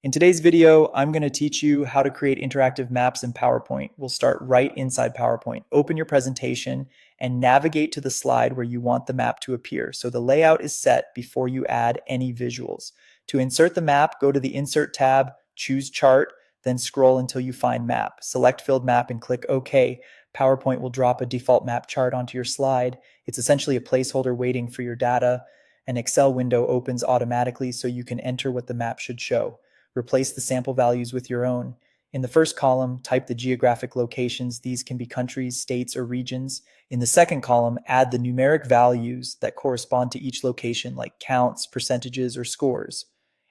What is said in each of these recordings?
In today's video, I'm going to teach you how to create interactive maps in PowerPoint. We'll start right inside PowerPoint. Open your presentation and navigate to the slide where you want the map to appear. So the layout is set before you add any visuals. To insert the map, go to the Insert tab, choose Chart, then scroll until you find Map. Select Filled Map and click OK. PowerPoint will drop a default map chart onto your slide. It's essentially a placeholder waiting for your data. An Excel window opens automatically so you can enter what the map should show. Replace the sample values with your own. In the first column, type the geographic locations. These can be countries, states, or regions. In the second column, add the numeric values that correspond to each location, like counts, percentages, or scores.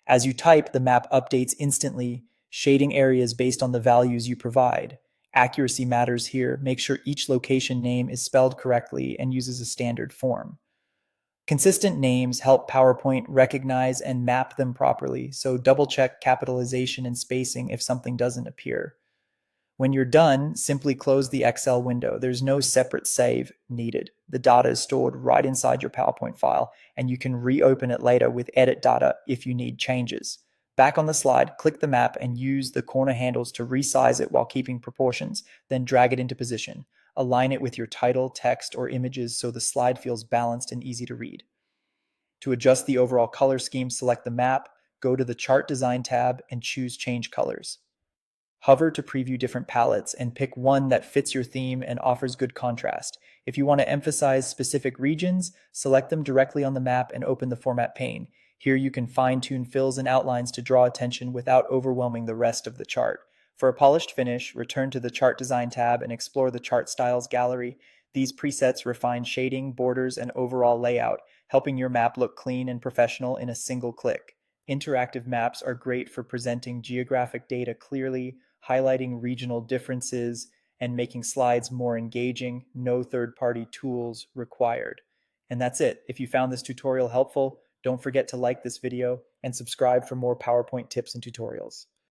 As you type, the map updates instantly, shading areas based on the values you provide. Accuracy matters here. Make sure each location name is spelled correctly and uses a standard form. Consistent names help PowerPoint recognize and map them properly, so double check capitalization and spacing if something doesn't appear. When you're done, simply close the Excel window. There's no separate save needed. The data is stored right inside your PowerPoint file, and you can reopen it later with edit data if you need changes. Back on the slide, click the map and use the corner handles to resize it while keeping proportions, then drag it into position. Align it with your title, text, or images so the slide feels balanced and easy to read. To adjust the overall color scheme, select the map, go to the Chart Design tab, and choose Change Colors. Hover to preview different palettes and pick one that fits your theme and offers good contrast. If you want to emphasize specific regions, select them directly on the map and open the Format pane. Here you can fine-tune fills and outlines to draw attention without overwhelming the rest of the chart. For a polished finish, return to the Chart Design tab and explore the Chart Styles gallery. These presets refine shading, borders, and overall layout, helping your map look clean and professional in a single click. Interactive maps are great for presenting geographic data clearly, highlighting regional differences, and making slides more engaging. No third-party tools required. And that's it. If you found this tutorial helpful, don't forget to like this video and subscribe for more PowerPoint tips and tutorials.